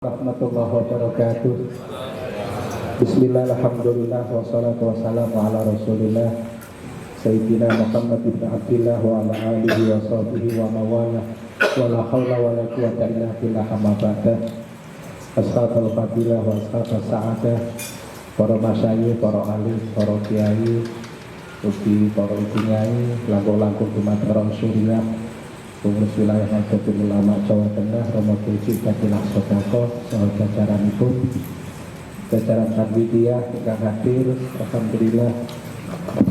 Warahmatullahi wabarakatuh. Bismillah, alhamdulillah, wassalatu wassalamu ala rasulillah Sayyidina Muhammad bin Abdillah wa ala alihi wa sahbihi wa mawala wa la hawla wa la quwata illa billah amma ba'da. Ashabul fadilah wa ashabul sa'adah, para masyayikh, para alim, para kiai, ugi para ibu nyai, langkung-langkung dumateng Rasulullah, pengurus wilayah Nahdlatul Ulama Jawa Tengah, Romo Kiai Fadilah Sodako, sahabat jajaranipun, jajaran Tanwidiyah yang hadir, alhamdulillah,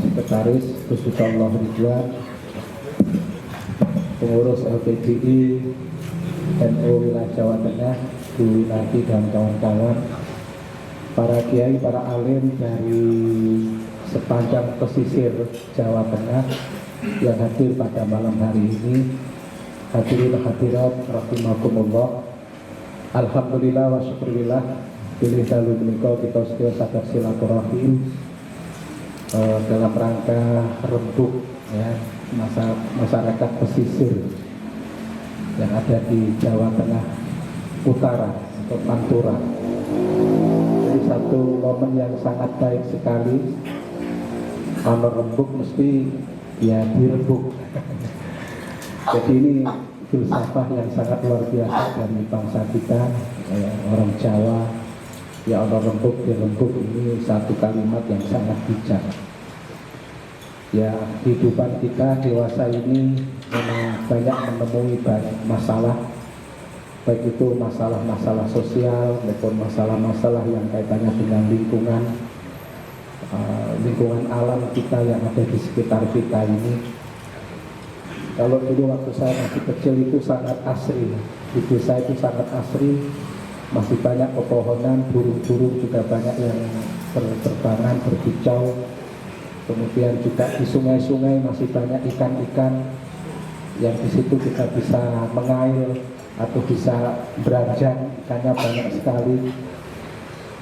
sekretaris Husnullah Ridwan, pengurus LPGI NU wilayah Jawa Tengah, Bu Winati dan kawan-kawan, para kiai, para alim dari sepanjang pesisir Jawa Tengah yang hadir pada malam hari ini. Hadirin hadirat rahimakumullah. Alhamdulillah wa syukurillah pilih dalu menika kita sedaya sadar silaturahim dalam rangka rembuk ya masyarakat pesisir yang ada di Jawa Tengah Utara atau Pantura. Jadi satu momen yang sangat baik sekali. Kalau rembuk mesti ya dirembuk. Jadi ini filsafah yang sangat luar biasa dari bangsa kita, orang Jawa. Ya Allah, rembuk dirembuk ini satu kalimat yang sangat bijak. Ya, kehidupan kita dewasa ini memang banyak menemui banyak masalah, baik itu masalah-masalah sosial maupun masalah-masalah yang kaitannya dengan lingkungan alam kita yang ada di sekitar kita ini. Kalau dulu waktu saya masih kecil itu sangat asri, di desa itu sangat asri, masih banyak pepohonan, burung-burung juga banyak yang berterbangan, berkicau. Kemudian juga di sungai-sungai masih banyak ikan-ikan yang di situ kita bisa mengail atau bisa beranjak, ikannya banyak sekali.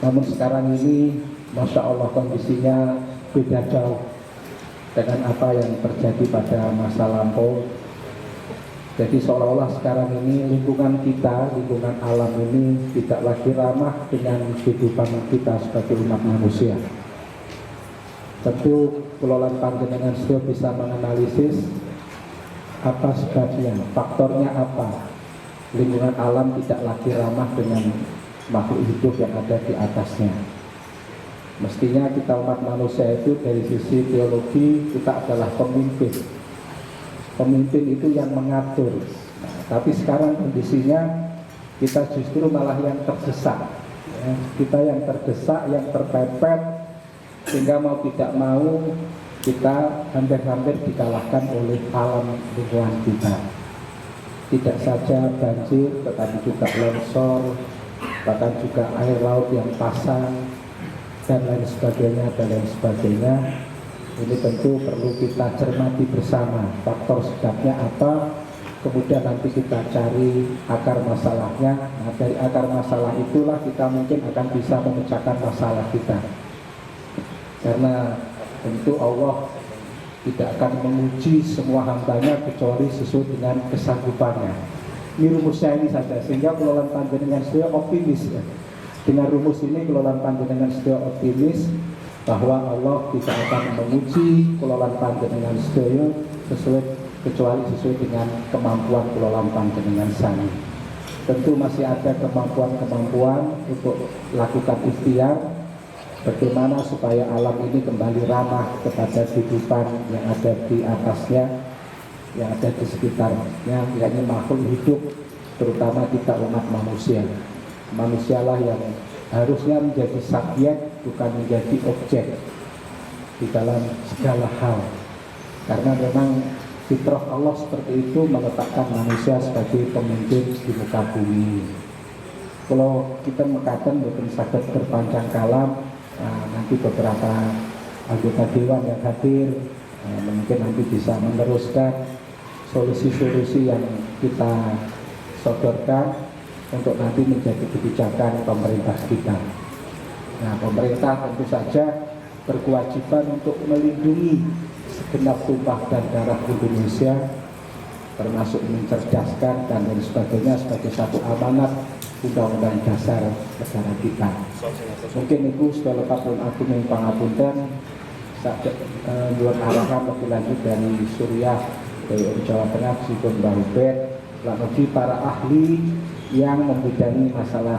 Namun sekarang ini, Masya Allah, kondisinya beda jauh dengan apa yang terjadi pada masa lampau. Jadi seolah-olah sekarang ini lingkungan kita, lingkungan alam ini tidak lagi ramah dengan kehidupan kita sebagai umat manusia. Tentu kelolaan panjenengan sudah bisa menganalisis apa sebabnya, faktornya apa. Lingkungan alam tidak lagi ramah dengan makhluk hidup yang ada di atasnya. Mestinya kita umat manusia itu dari sisi teologi kita adalah pemimpin. Pemimpin itu yang mengatur. Nah, tapi sekarang kondisinya kita justru malah yang terdesak. Ya, kita yang terdesak, yang terpepet, sehingga mau tidak mau kita hampir-hampir dikalahkan oleh alam lingkungan kita. Tidak saja banjir, tetapi juga longsor, bahkan juga air laut yang pasang, dan lain sebagainya, dan lain sebagainya. Ini tentu perlu kita cermati bersama faktor sebabnya apa, kemudian nanti kita cari akar masalahnya. Nah, dari akar masalah itulah kita mungkin akan bisa memecahkan masalah kita, karena tentu Allah tidak akan menguji semua hambanya kecuali sesuai dengan kesanggupannya. Ini rumusnya ini saja, sehingga kelolaan panjenengan sedaya optimis ya. Dengan rumus ini kelolaan panjenengan sedaya optimis bahwa Allah tidak akan menguji kelolaan panjenengan sedaya kecuali sesuai dengan kemampuan kelolaan panjenengan sani. Tentu masih ada kemampuan untuk lakukan ikhtiar bagaimana supaya alam ini kembali ramah kepada kehidupan yang ada di atasnya, yang ada di sekitarnya, yakni makhluk hidup, terutama kita umat manusia. Manusialah yang harusnya menjadi subjek, bukan menjadi objek di dalam segala hal, karena memang fitrah Allah seperti itu meletakkan manusia sebagai pemimpin di muka bumi. Kalau kita mengatakan bukan sakit berpanjang kalam, nanti beberapa anggota dewan yang hadir mungkin nanti bisa meneruskan solusi-solusi yang kita sodorkan untuk nanti menjadi kebijakan pemerintah kita. Nah, pemerintah tentu saja berkewajiban untuk melindungi segenap tumpah dan darah Indonesia, termasuk mencerdaskan dan lain sebagainya sebagai satu amanat Undang-Undang Dasar negara kita. Mungkin itu sudah lepas pun aku yang pangapunten sakit luar arahan lebih lanjut dari Suriah, dari Jawa Tengah, Sipun Bahubet, lalu para ahli yang membidangi masalah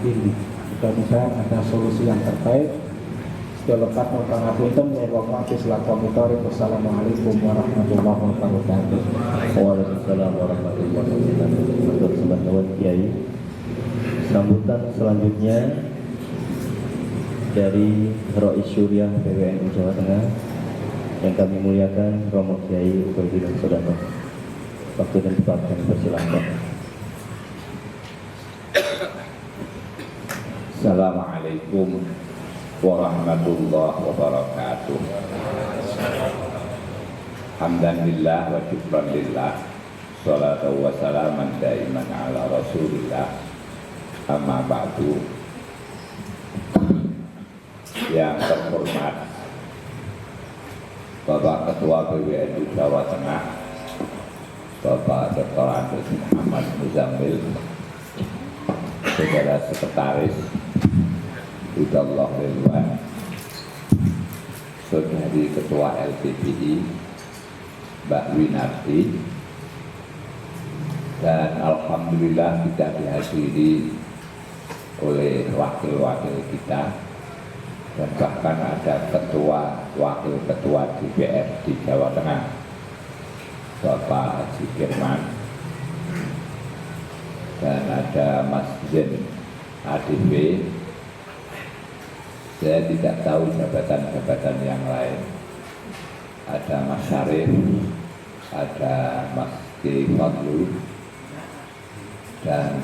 ini. Mudah-mudahan ada solusi yang terbaik. Sudah lepas pun pangapunten, wassalamualaikum warahmatullahi wabarakatuh. Waalaikumsalam warahmatullahi wabarakatuh. Untuk Sobat Kiai, sambutan selanjutnya dari Rois Syuriah PWNU Jawa Tengah yang kami muliakan Romo Kiai Ubaidillah Sodanto. Waktu dan tempat kami persilahkan. Assalamualaikum warahmatullahi wabarakatuh. Alhamdulillah wa syukran lillah, salatu wa salaman daiman ala rasulillah, amma ba'du. Yang terhormat Bapak Ketua PWNU Jawa Tengah, Bapak Dr. Andes Muhammad Muzammil, Saudara Sekretaris Hidallah Ridwan, Saudari Ketua LPPI Mbak Winarti, dan alhamdulillah kita dihadiri oleh wakil-wakil kita, dan bahkan ada ketua wakil ketua DPR di Jawa Tengah, Bapak Haji Firman, dan ada Mas Zen ADB. Saya tidak tahu jabatan-jabatan yang lain. Ada Mas Syarif, ada Mas K. Fadlu, dan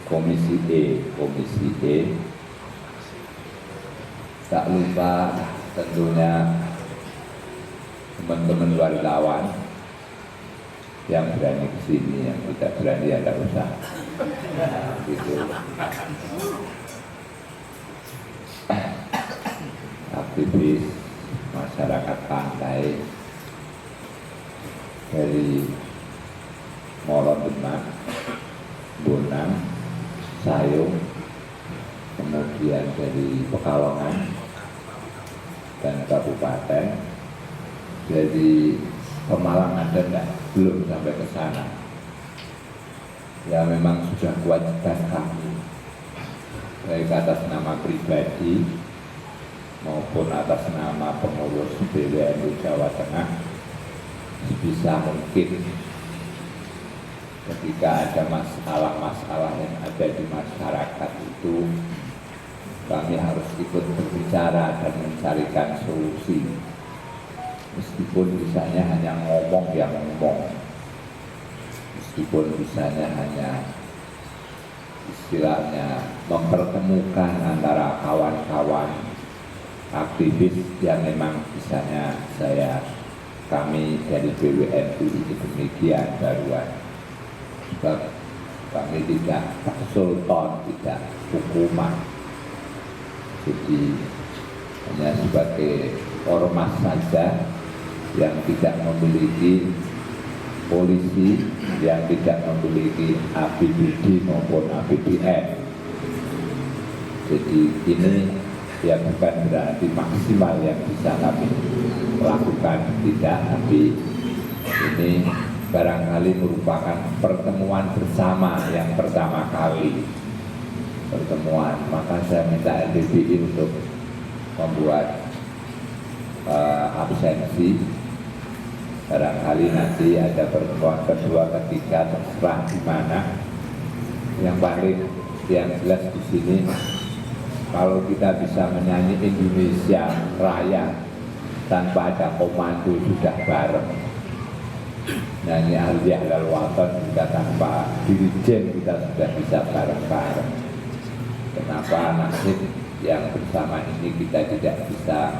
Komisi E. Tak lupa tentunya teman-teman wartawan yang berani ke sini, yang tidak berani ya tidak usah. Gitu. Aktivis masyarakat pantai dari Moro Demak, Bonang, Sayung, kemudian dari Pekalongan dan Kabupaten. Jadi Pemalang ada enggak? Belum sampai ke sana. Ya memang sudah kewajiban kami, baik atas nama pribadi maupun atas nama pengurus PWNU Jawa Tengah, sebisa mungkin ketika ada masalah-masalah yang ada di masyarakat itu, kami harus ikut berbicara dan mencarikan solusi. Meskipun bisanya hanya ngomong yang ngomong, meskipun bisanya hanya istilahnya mempertemukan antara kawan-kawan aktivis yang memang bisanya kami dari PWNU itu demikian baruan. Sebab kami tidak sultan, tidak hukuman, jadi hanya sebagai ormas saja yang tidak memiliki polisi, yang tidak memiliki APBD maupun APBN. Jadi ini ya bukan berarti maksimal yang bisa kami lakukan, tidak, tapi ini barangkali merupakan pertemuan bersama yang pertama kali pertemuan. Maka saya minta LPPI untuk membuat absensi. Barangkali nanti ada pertemuan kedua, ketiga, terserah di mana. Yang paling yang jelas di sini, kalau kita bisa menyanyi Indonesia Raya tanpa ada komando sudah bareng, nyanyi Aliyah Lal Watan juga tanpa dirijen kita sudah bisa bareng-bareng. Kenapa nasib yang bersama ini kita tidak bisa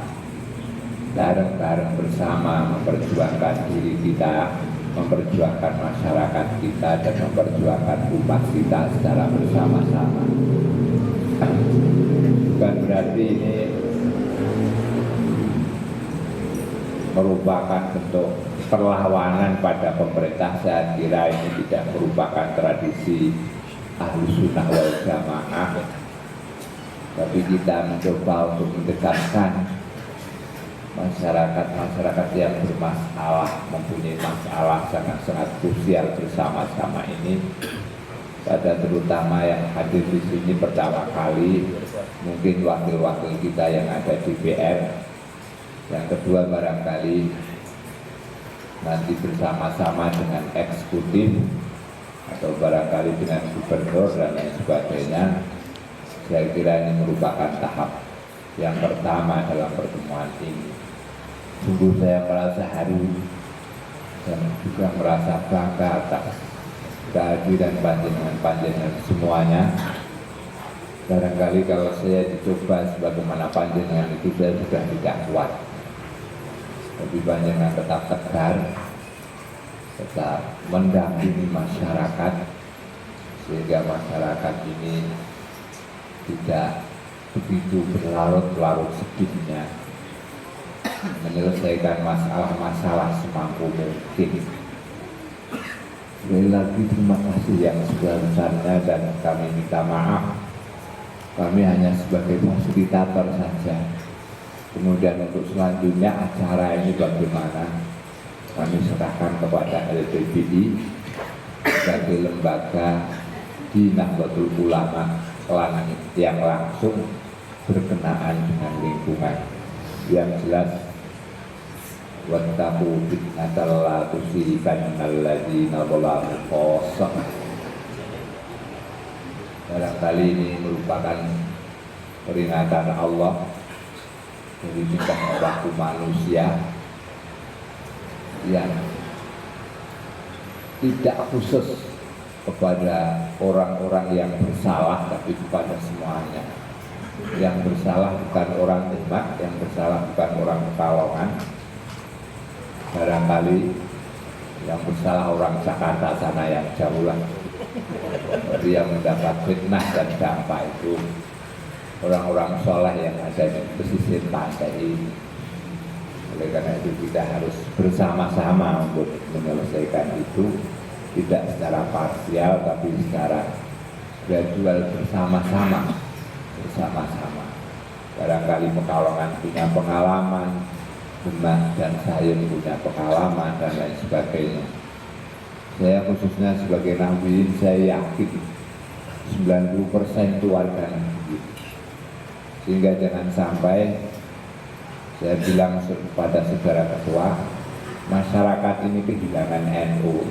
bareng-bareng bersama memperjuangkan diri kita, memperjuangkan masyarakat kita, dan memperjuangkan umat kita secara bersama-sama. Bukan berarti ini merupakan bentuk perlawanan pada pemerintah, saya kira ini tidak merupakan tradisi Ahlus Sunnah wal Jamaah, tapi kita mencoba untuk mendekatkan masyarakat yang bermasalah, mempunyai masalah sangat-sangat krusial bersama-sama ini. Pada terutama yang hadir di sini pertama kali mungkin wakil-wakil kita yang ada di PR, yang kedua barangkali nanti bersama-sama dengan eksekutif atau barangkali dengan gubernur dan lain sebagainya. Saya kira ini merupakan tahap yang pertama dalam pertemuan ini. Sungguh saya merasa haru dan juga merasa bangga atas kehadiran panjenengan semuanya. Barangkali kalau saya dicoba sebagaimana panjenengan itu saya sudah tidak kuat. Tapi panjenengan tetap tegar, tetap mendampingi masyarakat sehingga masyarakat ini tidak begitu berlarut-larut sedihnya menyelesaikan masalah-masalah semampu mungkin. Sekali lagi terima kasih yang sebesar-besarnya dan kami minta maaf. Kami hanya sebagai fasilitator saja. Kemudian untuk selanjutnya acara ini bagaimana kami serahkan kepada LPBI sebagai lembaga di Nahdlatul Ulama yang langsung berkenaan dengan lingkungan. Yang jelas wattaqu fitnatal la tusibanna alladziina zalamu khassah. Barangkali ini merupakan peringatan Allah dari tingkah laku manusia yang tidak khusus kepada orang-orang yang bersalah, tapi kepada semuanya. Yang bersalah bukan orang Demak, yang bersalah bukan orang Pekalongan. Barangkali yang bersalah orang Jakarta sana yang jauh lah. Tapi yang mendapat fitnah dan dampak itu orang-orang soleh yang ada di pesisir pantai ini. Oleh karena itu kita harus bersama-sama untuk menyelesaikan itu, tidak secara parsial tapi secara gradual bersama-sama. Barangkali Pekalongan punya pengalaman, Demak dan Sayung punya pengalaman dan lain sebagainya. Saya khususnya sebagai Nahwiyin, saya yakin 90% itu warga Nahwiyin. Sehingga jangan sampai saya bilang kepada saudara ketua, masyarakat ini kehilangan NU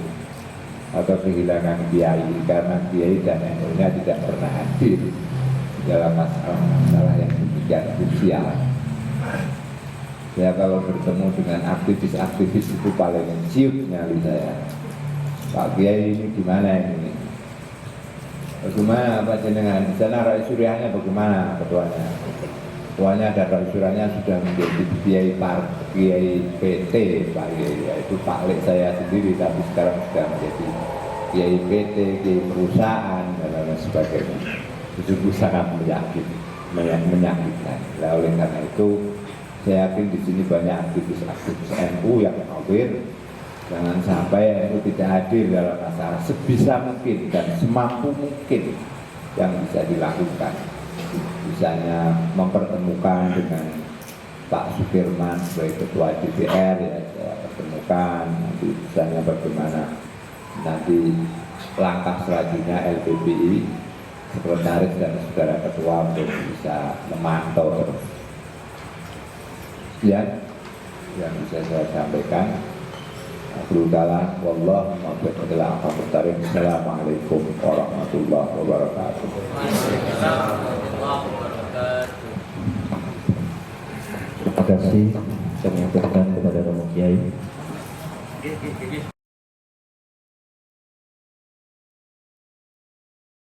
atau kehilangan kiai, karena kiai dan NU-nya tidak pernah hadir dalam masalah yang demikian krusial. Saya kalau bertemu dengan aktivis-aktivis itu paling ciut nyali saya. Pak Kiai ini gimana ini? Bagaimana Pak Jenengan? Di sana Rais Suriahnya bagaimana ketuanya? Ketuanya dan Rais Suriahnya sudah menjadi Kiai PT, Pak Kiai, yaitu Pak Lek saya sendiri, tapi sekarang sudah menjadi Kiai PT, Kiai perusahaan dan lain sebagainya. Itu sangat menyakitkan. Nah, oleh karena itu saya yakin di sini banyak aktivis-aktivis NU yang aware. Jangan sampai NU tidak hadir dalam masalah, sebisa mungkin dan semampu mungkin yang bisa dilakukan. Misalnya mempertemukan dengan Pak Sukirman sebagai ketua DPR, ya saya pertemukan. Nanti misalnya bagaimana nanti langkah selanjutnya LPBI, sekretaris dan saudara ketua untuk bisa memantau terus. Ya, yang bisa saya sampaikan. Wallahu a'lam. Assalamualaikum warahmatullahi wabarakatuh. Terima kasih kami ucapkan kepada Romo Kiai.